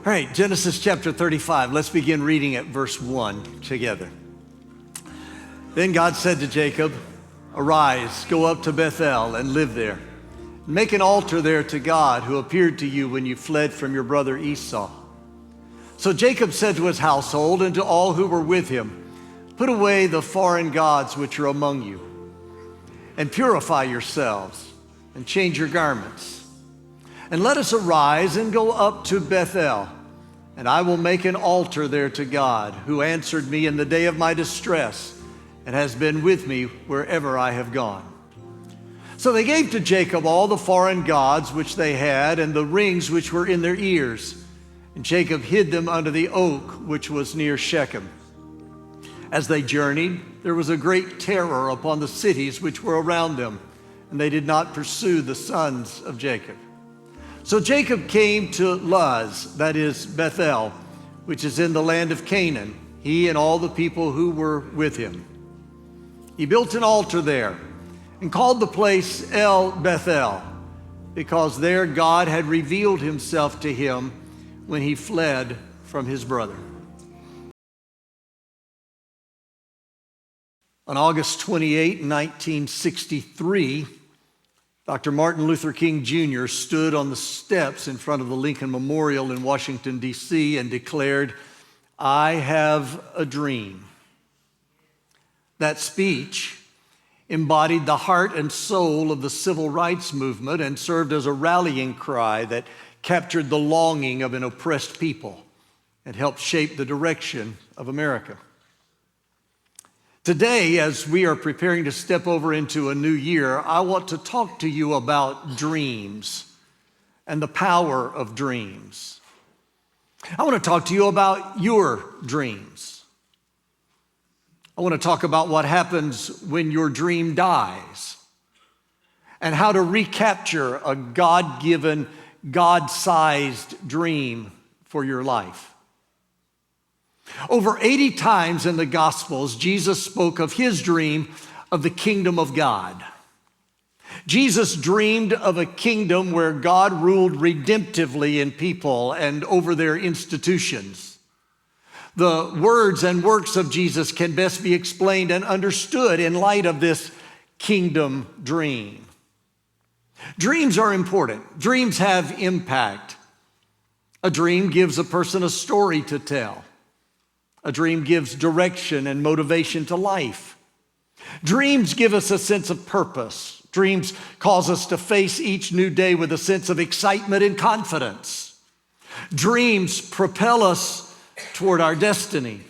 All right, Genesis chapter 35. Let's begin reading at verse 1 together. Then God said to Jacob, "Arise, go up to Bethel and live there. Make an altar there to God who appeared to you when you fled from your brother Esau." So Jacob said to his household and to all who were with him, "Put away the foreign gods which are among you, and purify yourselves, and change your garments. And let us arise and go up to Bethel, and I will make an altar there to God, who answered me in the day of my distress, and has been with me wherever I have gone." So they gave to Jacob all the foreign gods which they had, and the rings which were in their ears. And Jacob hid them under the oak which was near Shechem. As they journeyed, there was a great terror upon the cities which were around them, and they did not pursue the sons of Jacob. So Jacob came to Luz, that is Bethel, which is in the land of Canaan, he and all the people who were with him. He built an altar there and called the place El Bethel, because there God had revealed himself to him when he fled from his brother. On August 28, 1963, Dr. Martin Luther King Jr. stood on the steps in front of the Lincoln Memorial in Washington, D.C. and declared, "I have a dream." That speech embodied the heart and soul of the civil rights movement and served as a rallying cry that captured the longing of an oppressed people and helped shape the direction of America. Today, as we are preparing to step over into a new year, I want to talk to you about dreams and the power of dreams. I want to talk to you about your dreams. I want to talk about what happens when your dream dies and how to recapture a God-given, God-sized dream for your life. Over 80 times in the Gospels, Jesus spoke of his dream of the kingdom of God. Jesus dreamed of a kingdom where God ruled redemptively in people and over their institutions. The words and works of Jesus can best be explained and understood in light of this kingdom dream. Dreams are important. Dreams have impact. A dream gives a person a story to tell. A dream gives direction and motivation to life. Dreams give us a sense of purpose. Dreams cause us to face each new day with a sense of excitement and confidence. Dreams propel us toward our destiny.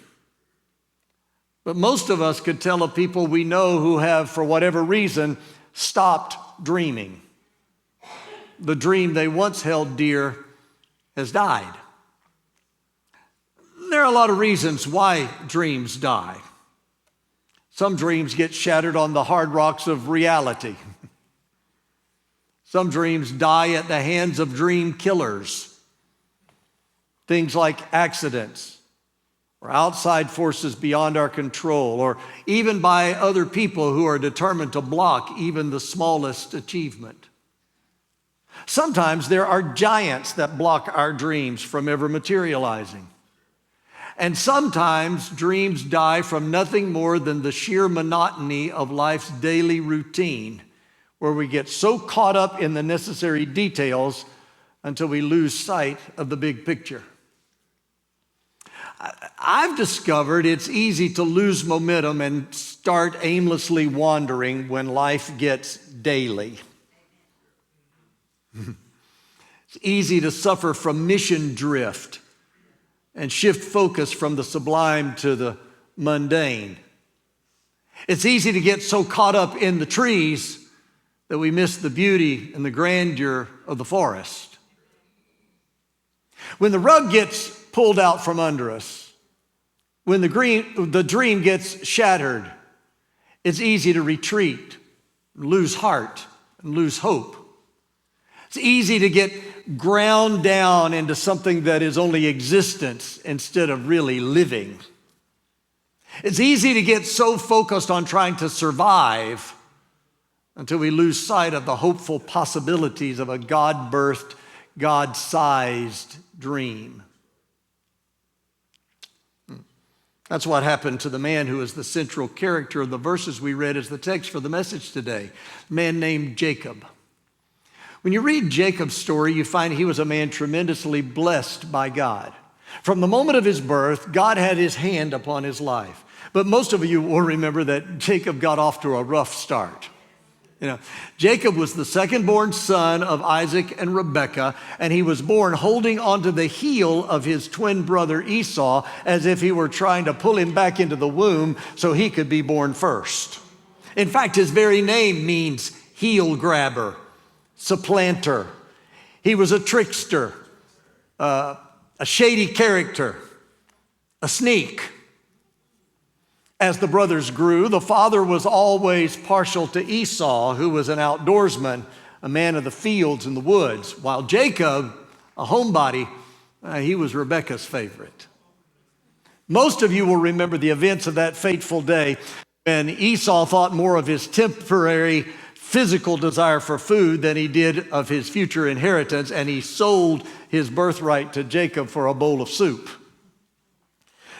But most of us could tell of people we know who have, for whatever reason, stopped dreaming. The dream they once held dear has died. There are a lot of reasons why dreams die. Some dreams get shattered on the hard rocks of reality. Some dreams die at the hands of dream killers. Things like accidents or outside forces beyond our control, or even by other people who are determined to block even the smallest achievement. Sometimes there are giants that block our dreams from ever materializing. And sometimes dreams die from nothing more than the sheer monotony of life's daily routine, where we get so caught up in the necessary details until we lose sight of the big picture. I've discovered it's easy to lose momentum and start aimlessly wandering when life gets daily. It's easy to suffer from mission drift and shift focus from the sublime to the mundane. It's easy to get so caught up in the trees that we miss the beauty and the grandeur of the forest. When the rug gets pulled out from under us, when the dream gets shattered, it's easy to retreat, lose heart, and lose hope. It's easy to get ground down into something that is only existence instead of really living. It's easy to get so focused on trying to survive until we lose sight of the hopeful possibilities of a God-birthed, God-sized dream. That's what happened to the man who is the central character of the verses we read as the text for the message today, a man named Jacob. When you read Jacob's story, you find he was a man tremendously blessed by God. From the moment of his birth, God had his hand upon his life. But most of you will remember that Jacob got off to a rough start. Jacob was the second-born son of Isaac and Rebekah, and he was born holding onto the heel of his twin brother Esau as if he were trying to pull him back into the womb so he could be born first. In fact, his very name means heel grabber, supplanter. He was a trickster, a shady character, a sneak. As the brothers grew, the father was always partial to Esau, who was an outdoorsman, a man of the fields and the woods, while Jacob, a homebody, he was Rebekah's favorite. Most of you will remember the events of that fateful day when Esau thought more of his temporary physical desire for food than he did of his future inheritance, and he sold his birthright to Jacob for a bowl of soup.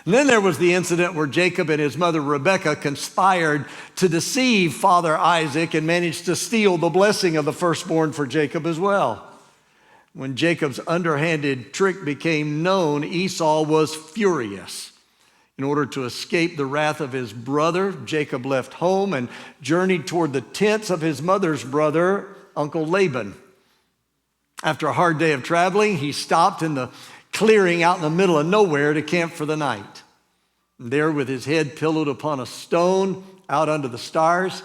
And then there was the incident where Jacob and his mother Rebekah conspired to deceive Father Isaac and managed to steal the blessing of the firstborn for Jacob as well. When Jacob's underhanded trick became known, Esau was furious. In order to escape the wrath of his brother, Jacob left home and journeyed toward the tents of his mother's brother, Uncle Laban. After a hard day of traveling, he stopped in the clearing out in the middle of nowhere to camp for the night. And there, with his head pillowed upon a stone out under the stars,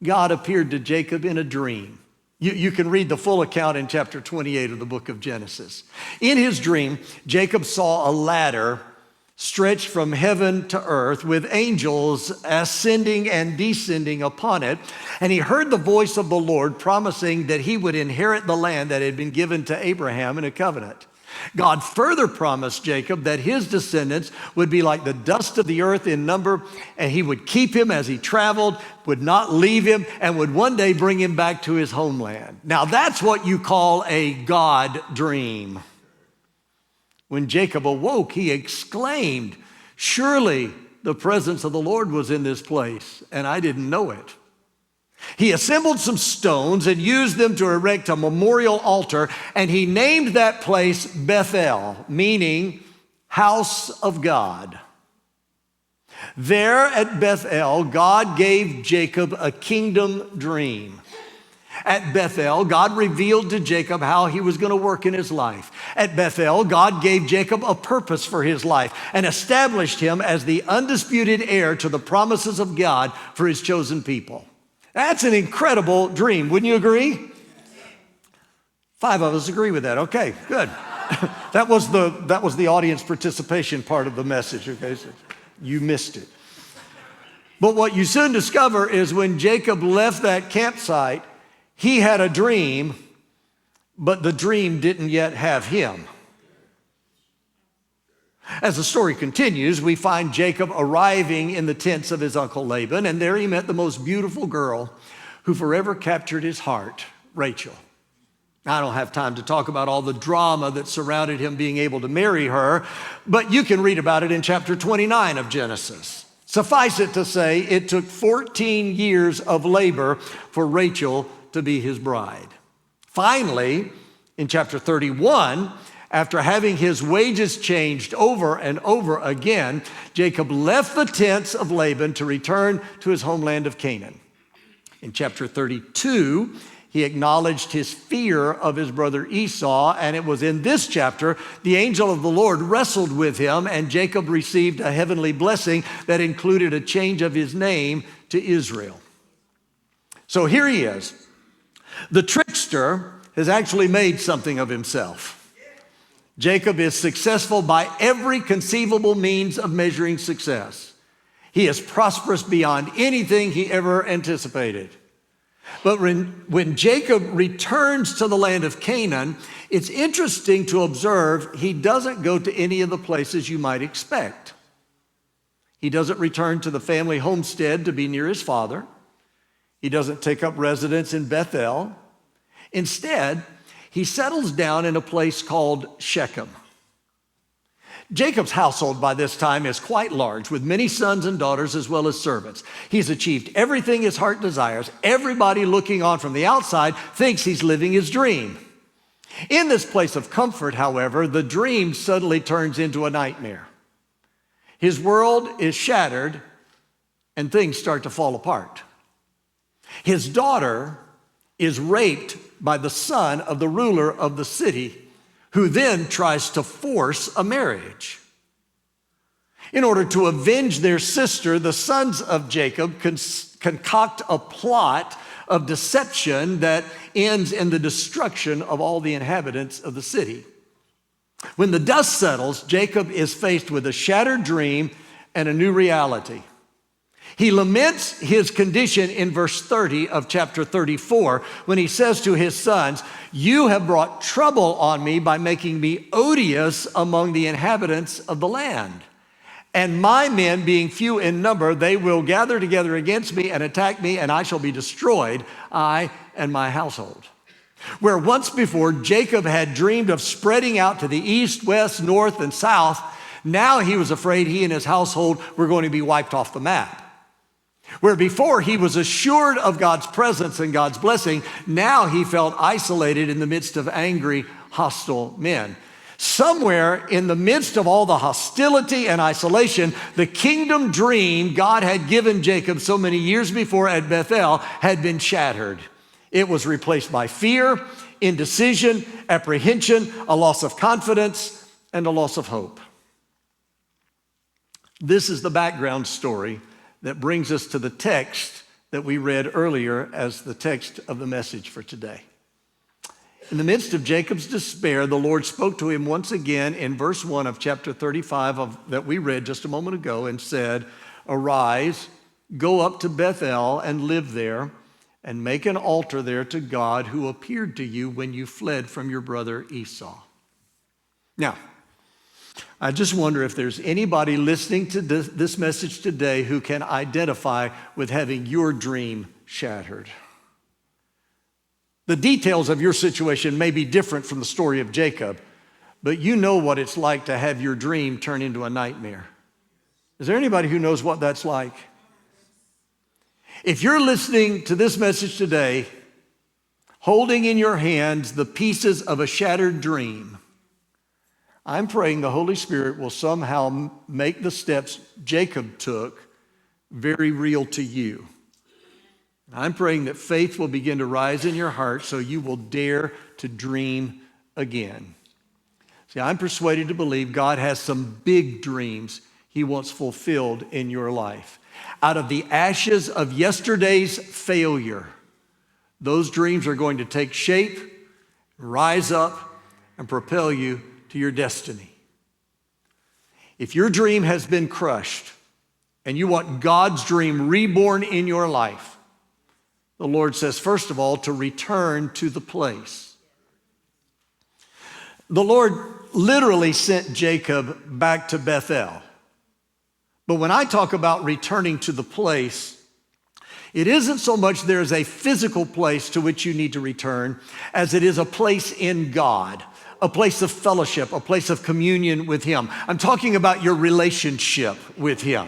God appeared to Jacob in a dream. You can read the full account in chapter 28 of the book of Genesis. In his dream, Jacob saw a ladder stretched from heaven to earth with angels ascending and descending upon it. And he heard the voice of the Lord promising that he would inherit the land that had been given to Abraham in a covenant. God further promised Jacob that his descendants would be like the dust of the earth in number, and he would keep him as he traveled, would not leave him, and would one day bring him back to his homeland. Now that's what you call a God dream. When Jacob awoke, he exclaimed, "Surely the presence of the Lord was in this place, and I didn't know it." He assembled some stones and used them to erect a memorial altar, and he named that place Bethel, meaning house of God. There at Bethel, God gave Jacob a kingdom dream. At Bethel, God revealed to Jacob how he was going to work in his life. At Bethel, God gave Jacob a purpose for his life and established him as the undisputed heir to the promises of God for his chosen people. That's an incredible dream. Wouldn't you agree? 5 of us agree with that. Okay, good. That was the audience participation part of the message, okay? So you missed it. But what you soon discover is when Jacob left that campsite, he had a dream, but the dream didn't yet have him. As the story continues, we find Jacob arriving in the tents of his uncle Laban, and there he met the most beautiful girl who forever captured his heart, Rachel. I don't have time to talk about all the drama that surrounded him being able to marry her, but you can read about it in chapter 29 of Genesis. Suffice it to say, it took 14 years of labor for Rachel to be his bride. Finally, in chapter 31, after having his wages changed over and over again, Jacob left the tents of Laban to return to his homeland of Canaan. In chapter 32, he acknowledged his fear of his brother Esau, and it was in this chapter the angel of the Lord wrestled with him, and Jacob received a heavenly blessing that included a change of his name to Israel. So here he is. The trickster has actually made something of himself. Jacob is successful by every conceivable means of measuring success. He is prosperous beyond anything he ever anticipated. But when Jacob returns to the land of Canaan, it's interesting to observe he doesn't go to any of the places you might expect. He doesn't return to the family homestead to be near his father. He doesn't take up residence in Bethel. Instead, he settles down in a place called Shechem. Jacob's household by this time is quite large, with many sons and daughters as well as servants. He's achieved everything his heart desires. Everybody looking on from the outside thinks he's living his dream. In this place of comfort, however, the dream suddenly turns into a nightmare. His world is shattered and things start to fall apart. His daughter is raped by the son of the ruler of the city, who then tries to force a marriage. In order to avenge their sister, the sons of Jacob concoct a plot of deception that ends in the destruction of all the inhabitants of the city. When the dust settles, Jacob is faced with a shattered dream and a new reality. He laments his condition in verse 30 of chapter 34 when he says to his sons, "You have brought trouble on me by making me odious among the inhabitants of the land. And my men being few in number, they will gather together against me and attack me, and I shall be destroyed, I and my household." Where once before Jacob had dreamed of spreading out to the east, west, north, and south, now he was afraid he and his household were going to be wiped off the map. Where before he was assured of God's presence and God's blessing, now he felt isolated in the midst of angry, hostile men. Somewhere in the midst of all the hostility and isolation, the kingdom dream God had given Jacob so many years before at Bethel had been shattered. It was replaced by fear, indecision, apprehension, a loss of confidence, and a loss of hope. This is the background story that brings us to the text that we read earlier as the text of the message for today. In the midst of Jacob's despair, the Lord spoke to him once again in verse 1 of chapter 35 that we read just a moment ago and said, "Arise, go up to Bethel and live there, and make an altar there to God who appeared to you when you fled from your brother Esau." Now, I just wonder if there's anybody listening to this message today who can identify with having your dream shattered. The details of your situation may be different from the story of Jacob, but you know what it's like to have your dream turn into a nightmare. Is there anybody who knows what that's like? If you're listening to this message today, holding in your hands the pieces of a shattered dream, I'm praying the Holy Spirit will somehow make the steps Jacob took very real to you. I'm praying that faith will begin to rise in your heart so you will dare to dream again. See, I'm persuaded to believe God has some big dreams He wants fulfilled in your life. Out of the ashes of yesterday's failure, those dreams are going to take shape, rise up, and propel you to your destiny. If your dream has been crushed and you want God's dream reborn in your life, the Lord says, first of all, to return to the place. The Lord literally sent Jacob back to Bethel. But when I talk about returning to the place, it isn't so much there is a physical place to which you need to return as it is a place in God, a place of fellowship, a place of communion with Him. I'm talking about your relationship with Him.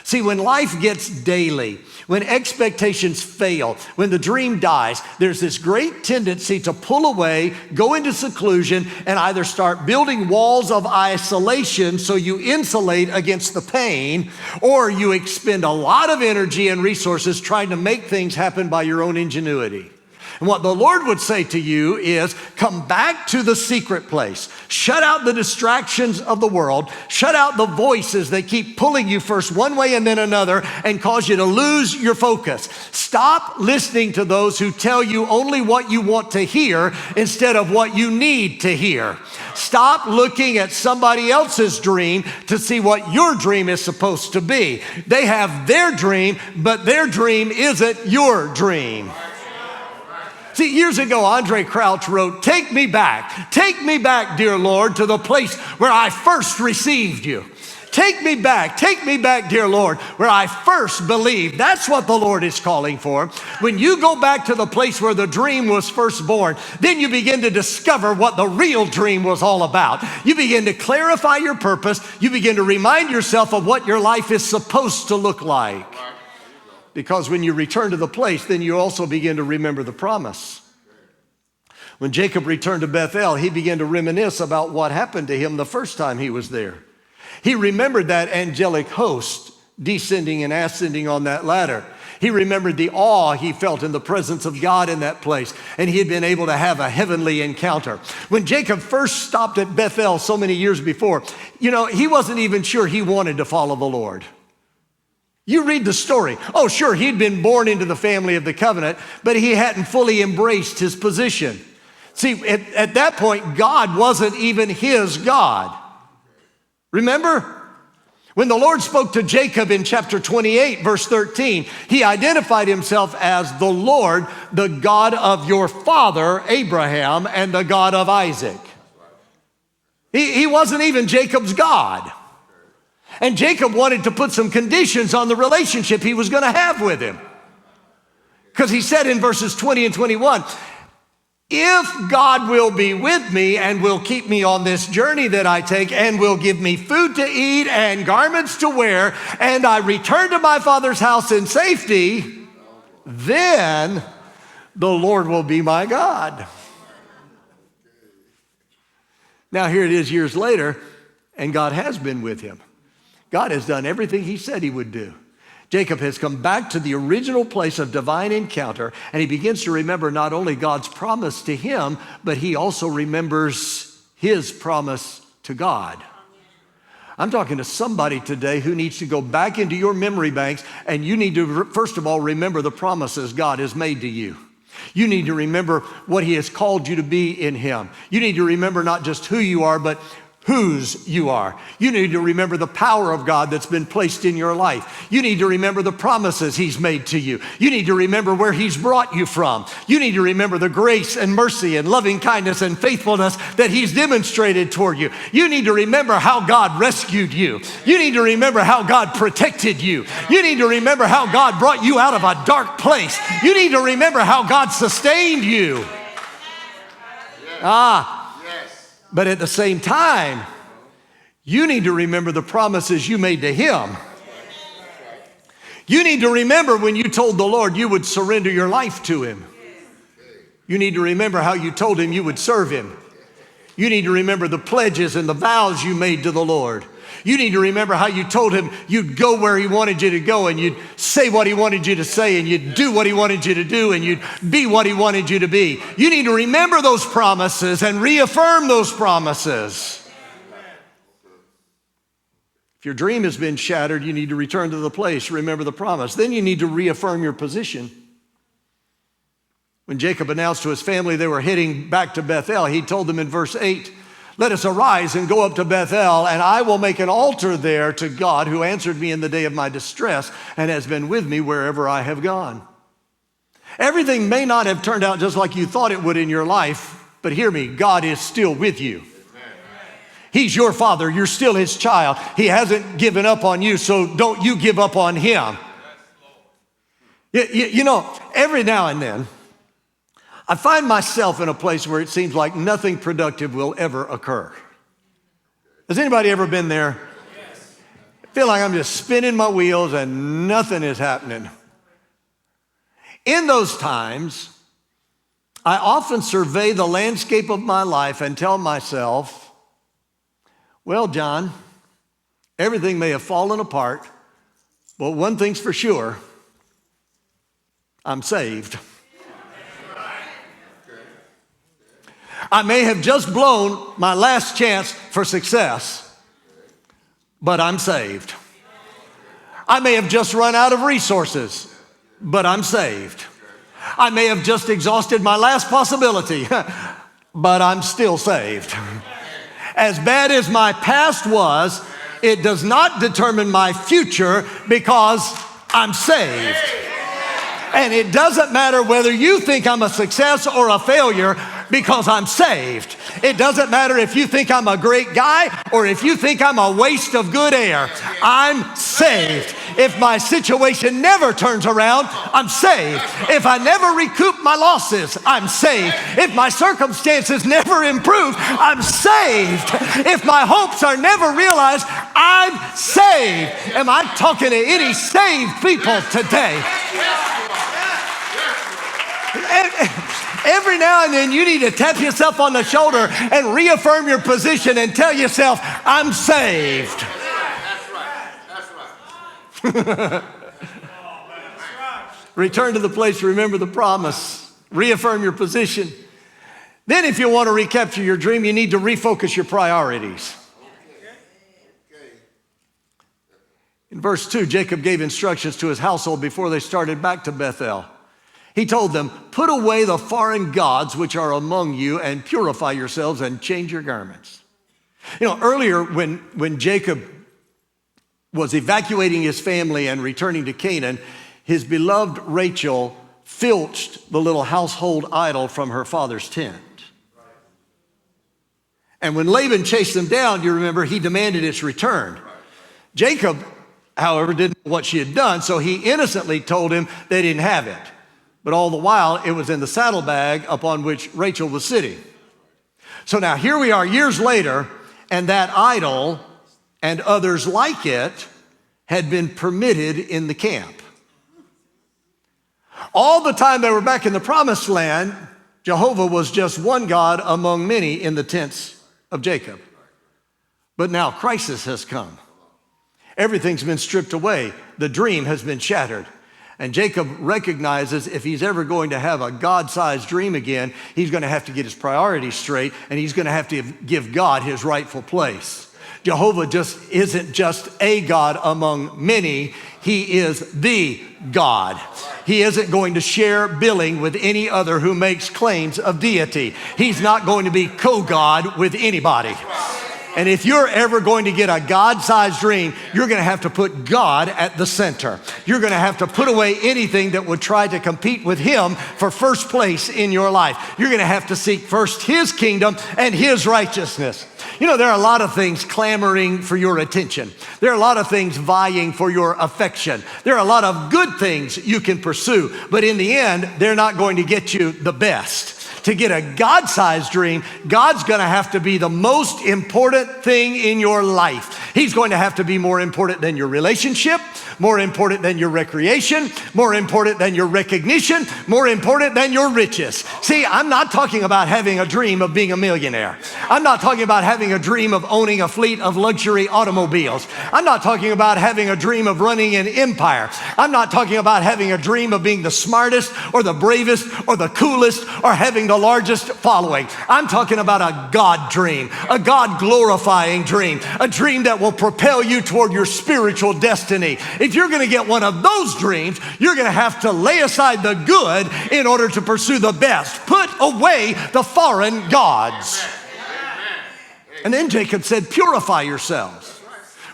See, when life gets daily, when expectations fail, when the dream dies, there's this great tendency to pull away, go into seclusion, and either start building walls of isolation so you insulate against the pain, or you expend a lot of energy and resources trying to make things happen by your own ingenuity. And what the Lord would say to you is, come back to the secret place. Shut out the distractions of the world. Shut out the voices that keep pulling you first one way and then another and cause you to lose your focus. Stop listening to those who tell you only what you want to hear instead of what you need to hear. Stop looking at somebody else's dream to see what your dream is supposed to be. They have their dream, but their dream isn't your dream. See, years ago, Andre Crouch wrote, take me back, dear Lord, to the place where I first received you. Take me back, dear Lord, where I first believed. That's what the Lord is calling for. When you go back to the place where the dream was first born, then you begin to discover what the real dream was all about. You begin to clarify your purpose. You begin to remind yourself of what your life is supposed to look like. Because when you return to the place, then you also begin to remember the promise. When Jacob returned to Bethel, he began to reminisce about what happened to him the first time he was there. He remembered that angelic host descending and ascending on that ladder. He remembered the awe he felt in the presence of God in that place, and he had been able to have a heavenly encounter. When Jacob first stopped at Bethel so many years before, he wasn't even sure he wanted to follow the Lord. You read the story. Oh, sure, he'd been born into the family of the covenant, but he hadn't fully embraced his position. See, at that point, God wasn't even his God. Remember? When the Lord spoke to Jacob in chapter 28, verse 13, he identified himself as the Lord, the God of your father, Abraham, and the God of Isaac. He wasn't even Jacob's God. And Jacob wanted to put some conditions on the relationship he was going to have with him. Because he said in verses 20 and 21, if God will be with me and will keep me on this journey that I take and will give me food to eat and garments to wear, and I return to my father's house in safety, then the Lord will be my God. Now here it is years later, and God has been with him. God has done everything he said he would do. Jacob has come back to the original place of divine encounter, and he begins to remember not only God's promise to him, but he also remembers his promise to God. I'm talking to somebody today who needs to go back into your memory banks, and you need to, first of all, remember the promises God has made to you. You need to remember what he has called you to be in him. You need to remember not just who you are, but whose you are. You need to remember the power of God that's been placed in your life. You need to remember the promises he's made to you. You need to remember where he's brought you from. You need to remember the grace and mercy and loving kindness and faithfulness that he's demonstrated toward you. You need to remember how God rescued you. You need to remember how God protected you. You need to remember how God brought you out of a dark place. You need to remember how God sustained you. But at the same time, you need to remember the promises you made to him. You need to remember when you told the Lord you would surrender your life to him. You need to remember how you told him you would serve him. You need to remember the pledges and the vows you made to the Lord. You need to remember how you told him you'd go where he wanted you to go, and you'd say what he wanted you to say, and you'd do what he wanted you to do, and you'd be what he wanted you to be. You need to remember those promises and reaffirm those promises. If your dream has been shattered, you need to return to the place, remember the promise. Then you need to reaffirm your position. When Jacob announced to his family they were heading back to Bethel, he told them in verse 8, let us arise and go up to Bethel, and I will make an altar there to God who answered me in the day of my distress and has been with me wherever I have gone. Everything may not have turned out just like you thought it would in your life, but hear me, God is still with you. He's your father. You're still his child. He hasn't given up on you, so don't you give up on him. You know, every now and then, I find myself in a place where it seems like nothing productive will ever occur. Has anybody ever been there? Yes. I feel like I'm just spinning my wheels and nothing is happening. In those times, I often survey the landscape of my life and tell myself, well, John, everything may have fallen apart, but one thing's for sure, I'm saved. I may have just blown my last chance for success, but I'm saved. I may have just run out of resources, but I'm saved. I may have just exhausted my last possibility, but I'm still saved. As bad as my past was, it does not determine my future because I'm saved. And it doesn't matter whether you think I'm a success or a failure, because I'm saved. It doesn't matter if you think I'm a great guy or if you think I'm a waste of good air. I'm saved. If my situation never turns around, I'm saved. If I never recoup my losses, I'm saved. If my circumstances never improve, I'm saved. If my hopes are never realized, I'm saved. Am I talking to any saved people today? Every now and then you need to tap yourself on the shoulder and reaffirm your position and tell yourself, I'm saved. That's right. Return to the place, remember the promise, reaffirm your position. Then if you want to recapture your dream, you need to refocus your priorities. In verse 2, Jacob gave instructions to his household before they started back to Bethel. He told them, put away the foreign gods which are among you and purify yourselves and change your garments. You know, earlier when Jacob was evacuating his family and returning to Canaan, his beloved Rachel filched the little household idol from her father's tent. And when Laban chased them down, you remember, he demanded its return. Jacob, however, didn't know what she had done, so he innocently told him they didn't have it. But all the while, it was in the saddlebag upon which Rachel was sitting. So now here we are years later, and that idol and others like it had been permitted in the camp. All the time they were back in the promised land, Jehovah was just one God among many in the tents of Jacob. But now crisis has come. Everything's been stripped away. The dream has been shattered. And Jacob recognizes if he's ever going to have a God-sized dream again, he's going to have to get his priorities straight, and he's going to have to give God his rightful place. Jehovah just isn't just a God among many. He is the God. He isn't going to share billing with any other who makes claims of deity. He's not going to be co-God with anybody. And if you're ever going to get a God-sized dream, you're going to have to put God at the center. You're going to have to put away anything that would try to compete with him for first place in your life. You're going to have to seek first his kingdom and his righteousness. You know, there are a lot of things clamoring for your attention. There are a lot of things vying for your affection. There are a lot of good things you can pursue, but in the end, they're not going to get you the best. To get a God-sized dream, God's going to have to be the most important thing in your life. He's going to have to be more important than your relationship, more important than your recreation, more important than your recognition, more important than your riches. See, I'm not talking about having a dream of being a millionaire. I'm not talking about having a dream of owning a fleet of luxury automobiles. I'm not talking about having a dream of running an empire. I'm not talking about having a dream of being the smartest or the bravest or the coolest or having the largest following. I'm talking about a God dream, a God glorifying dream, a dream that will propel you toward your spiritual destiny. If you're going to get one of those dreams, you're going to have to lay aside the good in order to pursue the best. Put away the foreign gods. And then Jacob said, purify yourselves.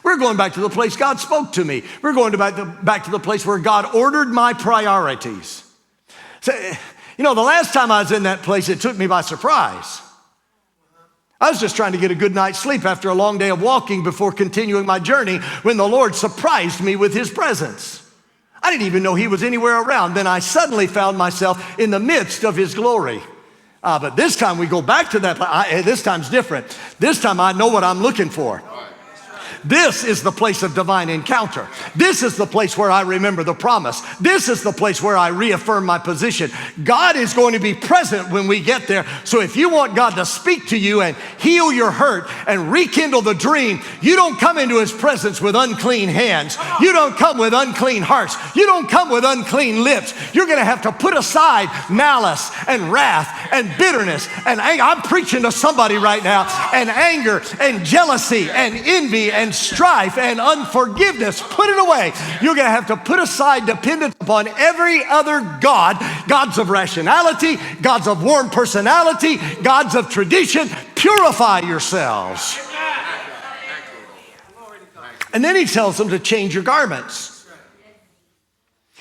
We're going back to the place God spoke to me. We're going back to the place where God ordered my priorities. So, you know, the last time I was in that place, it took me by surprise. I was just trying to get a good night's sleep after a long day of walking before continuing my journey when the Lord surprised me with his presence. I didn't even know he was anywhere around. Then I suddenly found myself in the midst of his glory. But this time we go back to that. This time's different. This time I know what I'm looking for. This is the place of divine encounter. This is the place where I remember the promise. This is the place where I reaffirm my position. God is going to be present when we get there. So if you want God to speak to you and heal your hurt and rekindle the dream, you don't come into his presence with unclean hands. You don't come with unclean hearts. You don't come with unclean lips. You're going to have to put aside malice and wrath and bitterness and anger. I'm preaching to somebody right now. And anger and jealousy and envy and strife and unforgiveness. Put it away. You're going to have to put aside dependence upon every other god, gods of rationality, gods of warm personality, gods of tradition. Purify yourselves. And then he tells them to change your garments.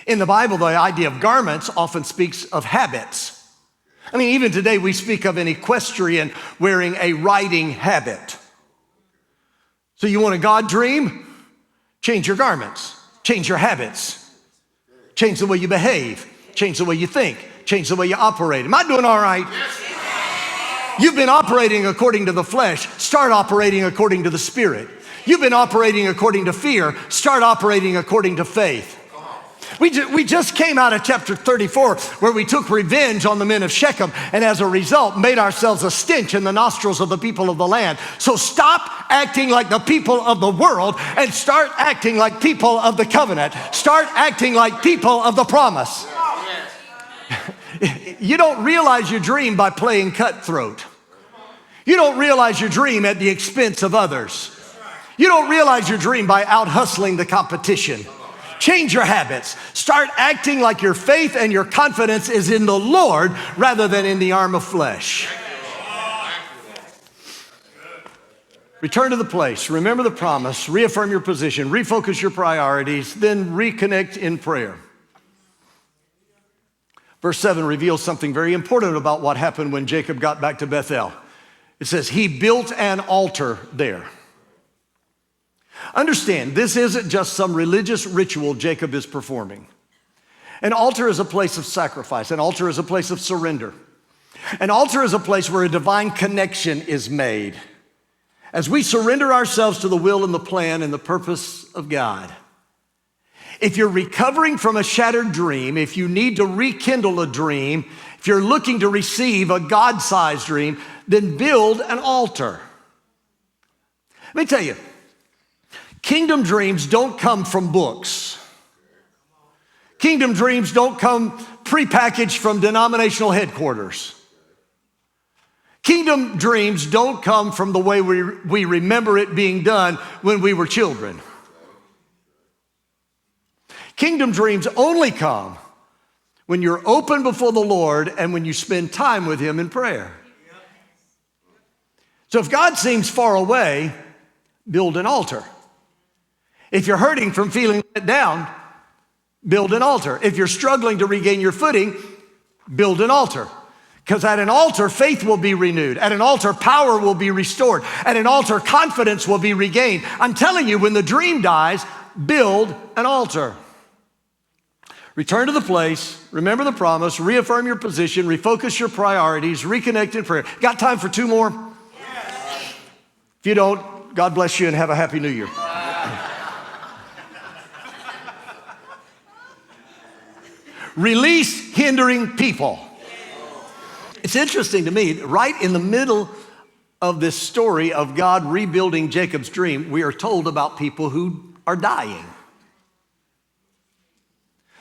In the Bible, the idea of garments often speaks of habits. I mean, even today we speak of an equestrian wearing a riding habit. So you want a God dream? Change your garments, change your habits, change the way you behave, change the way you think, change the way you operate. Am I doing all right? You've been operating according to the flesh. Start operating according to the Spirit. You've been operating according to fear. Start operating according to faith. We just came out of chapter 34 where we took revenge on the men of Shechem and as a result made ourselves a stench in the nostrils of the people of the land. So stop acting like the people of the world and start acting like people of the covenant. Start acting like people of the promise. You don't realize your dream by playing cutthroat. You don't realize your dream at the expense of others. You don't realize your dream by out-hustling the competition. Change your habits. Start acting like your faith and your confidence is in the Lord rather than in the arm of flesh. Return to the place. Remember the promise. Reaffirm your position. Refocus your priorities. Then reconnect in prayer. Verse 7 reveals something very important about what happened when Jacob got back to Bethel. It says, he built an altar there. Understand, this isn't just some religious ritual Jacob is performing. An altar is a place of sacrifice. An altar is a place of surrender. An altar is a place where a divine connection is made. As we surrender ourselves to the will and the plan and the purpose of God. If you're recovering from a shattered dream, if you need to rekindle a dream, if you're looking to receive a God-sized dream, then build an altar. Let me tell you, kingdom dreams don't come from books. Kingdom dreams don't come prepackaged from denominational headquarters. Kingdom dreams don't come from the way we remember it being done when we were children. Kingdom dreams only come when you're open before the Lord and when you spend time with Him in prayer. So if God seems far away, build an altar. If you're hurting from feeling let down, build an altar. If you're struggling to regain your footing, build an altar. Because at an altar, faith will be renewed. At an altar, power will be restored. At an altar, confidence will be regained. I'm telling you, when the dream dies, build an altar. Return to the place, remember the promise, reaffirm your position, refocus your priorities, reconnect in prayer. Got time for two more? Yes. If you don't, God bless you and have a happy new year. Release hindering people. It's interesting to me, right in the middle of this story of God rebuilding Jacob's dream, we are told about people who are dying.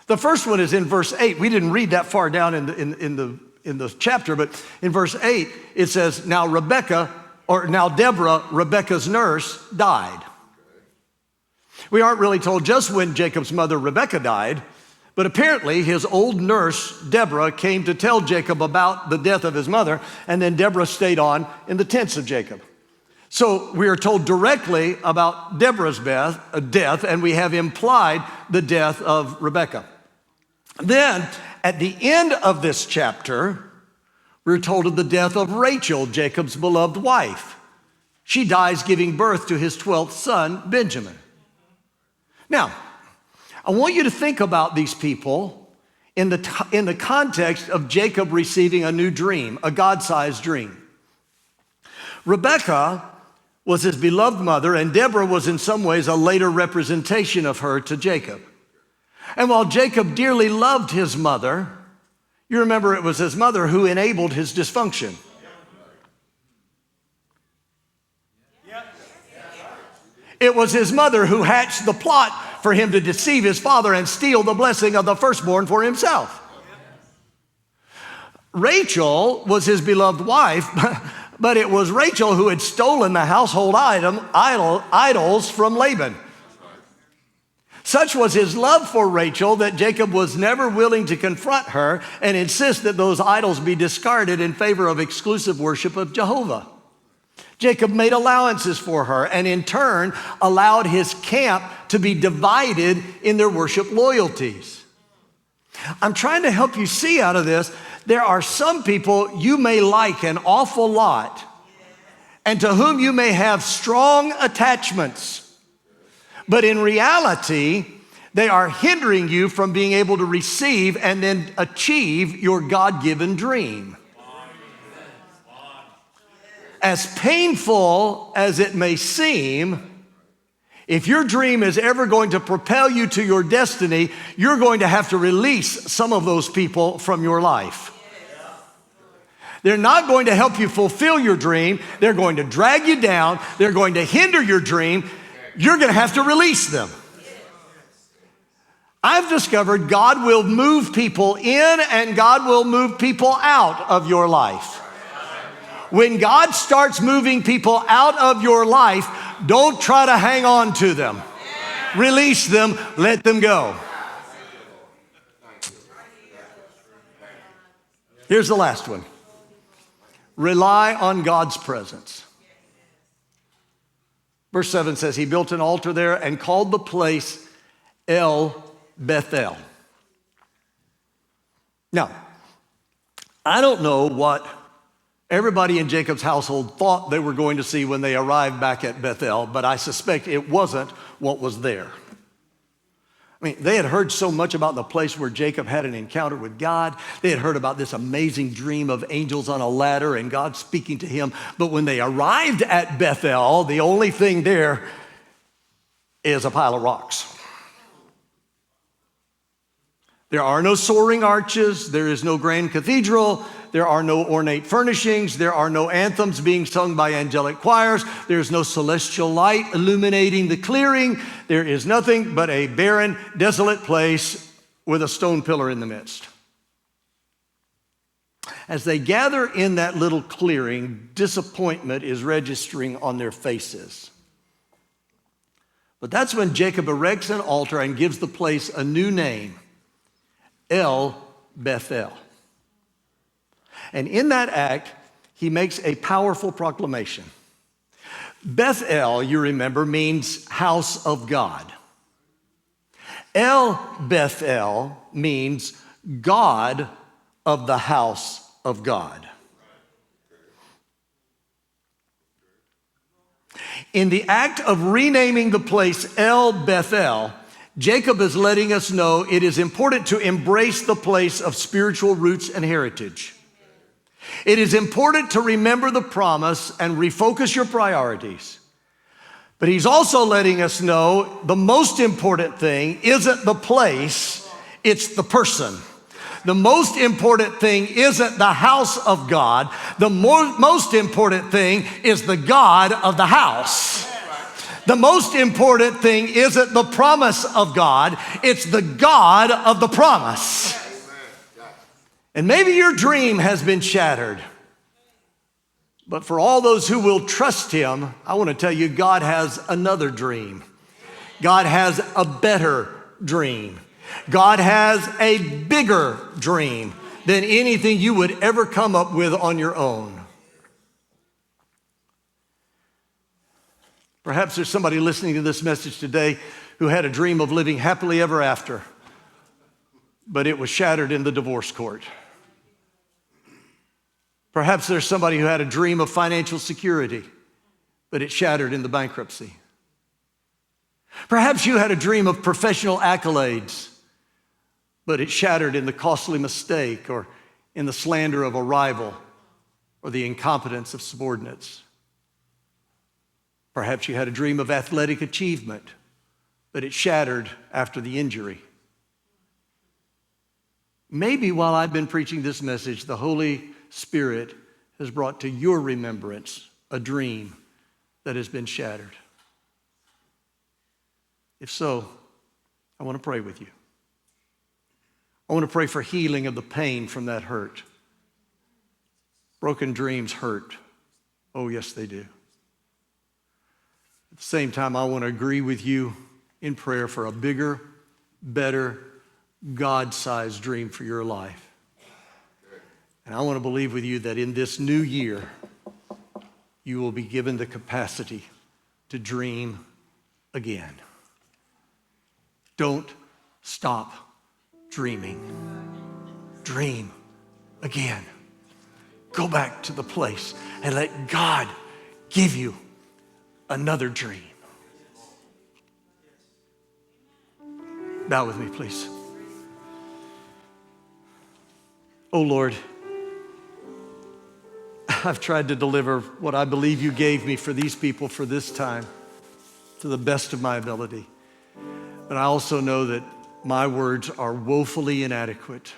The first one is in verse 8. We didn't read that far down in the chapter, but in verse 8, it says, now Deborah, Rebekah's nurse, died. We aren't really told just when Jacob's mother, Rebekah, died, but apparently his old nurse, Deborah, came to tell Jacob about the death of his mother, and then Deborah stayed on in the tents of Jacob. So we are told directly about Deborah's death, and we have implied the death of Rebekah. Then, at the end of this chapter, we're told of the death of Rachel, Jacob's beloved wife. She dies giving birth to his 12th son, Benjamin. Now, I want you to think about these people in the context of Jacob receiving a new dream, a God-sized dream. Rebekah was his beloved mother, and Deborah was in some ways a later representation of her to Jacob. And while Jacob dearly loved his mother, you remember it was his mother who enabled his dysfunction. It was his mother who hatched the plot for him to deceive his father and steal the blessing of the firstborn for himself. Rachel was his beloved wife, but it was Rachel who had stolen the household idols from Laban. Such was his love for Rachel that Jacob was never willing to confront her and insist that those idols be discarded in favor of exclusive worship of Jehovah. Jacob made allowances for her and in turn allowed his camp to be divided in their worship loyalties. I'm trying to help you see out of this, there are some people you may like an awful lot and to whom you may have strong attachments. But in reality, they are hindering you from being able to receive and then achieve your God-given dream. As painful as it may seem, if your dream is ever going to propel you to your destiny, you're going to have to release some of those people from your life. They're not going to help you fulfill your dream. They're going to drag you down. They're going to hinder your dream. You're going to have to release them. I've discovered God will move people in and God will move people out of your life. When God starts moving people out of your life, don't try to hang on to them. Release them, let them go. Here's the last one. Rely on God's presence. Verse 7 says, he built an altar there and called the place El Bethel. Now, I don't know what everybody in Jacob's household thought they were going to see when they arrived back at Bethel, but I suspect it wasn't what was there. I mean, they had heard so much about the place where Jacob had an encounter with God. They had heard about this amazing dream of angels on a ladder and God speaking to him. But when they arrived at Bethel, the only thing there is a pile of rocks. There are no soaring arches. There is no grand cathedral. There are no ornate furnishings. There are no anthems being sung by angelic choirs. There's no celestial light illuminating the clearing. There is nothing but a barren, desolate place with a stone pillar in the midst. As they gather in that little clearing, disappointment is registering on their faces. But that's when Jacob erects an altar and gives the place a new name, El Bethel. And in that act, he makes a powerful proclamation. Bethel, you remember, means house of God. El Bethel means God of the house of God. In the act of renaming the place El Bethel, Jacob is letting us know it is important to embrace the place of spiritual roots and heritage. It is important to remember the promise and refocus your priorities. But he's also letting us know the most important thing isn't the place, it's the person. The most important thing isn't the house of God. The most important thing is the God of the house. The most important thing isn't the promise of God, it's the God of the promise. And maybe your dream has been shattered. But for all those who will trust him, I want to tell you, God has another dream. God has a better dream. God has a bigger dream than anything you would ever come up with on your own. Perhaps there's somebody listening to this message today who had a dream of living happily ever after, but it was shattered in the divorce court. Perhaps there's somebody who had a dream of financial security, but it shattered in the bankruptcy. Perhaps you had a dream of professional accolades, but it shattered in the costly mistake or in the slander of a rival or the incompetence of subordinates. Perhaps you had a dream of athletic achievement, but it shattered after the injury. Maybe while I've been preaching this message, the Holy Spirit has brought to your remembrance a dream that has been shattered. If so, I want to pray with you. I want to pray for healing of the pain from that hurt. Broken dreams hurt. Oh, yes, they do. At the same time, I want to agree with you in prayer for a bigger, better, God-sized dream for your life. And I want to believe with you that in this new year, you will be given the capacity to dream again. Don't stop dreaming. Dream again. Go back to the place and let God give you another dream. Bow with me, please. Oh Lord, I've tried to deliver what I believe you gave me for these people for this time to the best of my ability. But I also know that my words are woefully inadequate.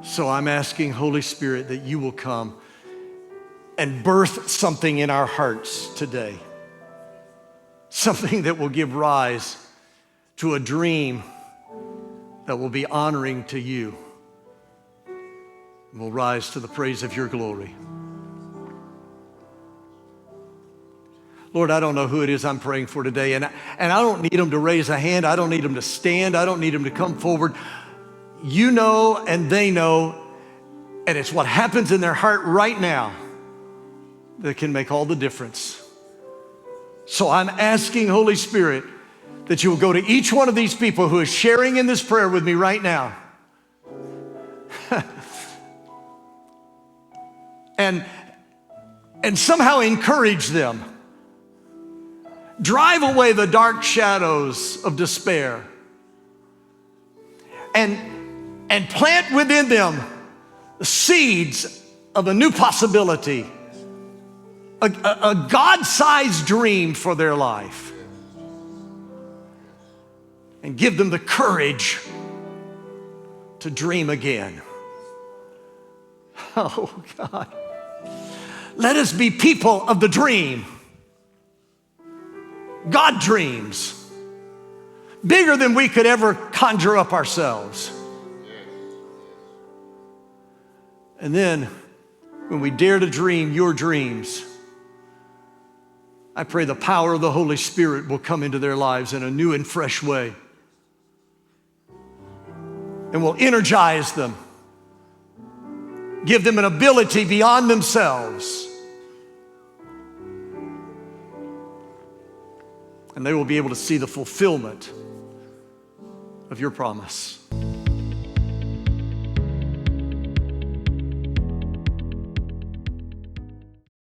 So I'm asking, Holy Spirit, that you will come and birth something in our hearts today. Something that will give rise to a dream that will be honoring to you and will rise to the praise of your glory. Lord, I don't know who it is I'm praying for today, and I don't need them to raise a hand. I don't need them to stand. I don't need them to come forward. You know and they know, and it's what happens in their heart right now that can make all the difference. So I'm asking, Holy Spirit, that you will go to each one of these people who is sharing in this prayer with me right now. and somehow encourage them. Drive away the dark shadows of despair. And plant within them the seeds of a new possibility, a God-sized dream for their life. And give them the courage to dream again. Oh, God. Let us be people of the dream. God dreams bigger than we could ever conjure up ourselves. And then when we dare to dream your dreams, I pray the power of the Holy Spirit will come into their lives in a new and fresh way. And will energize them. Give them an ability beyond themselves. And they will be able to see the fulfillment of your promise.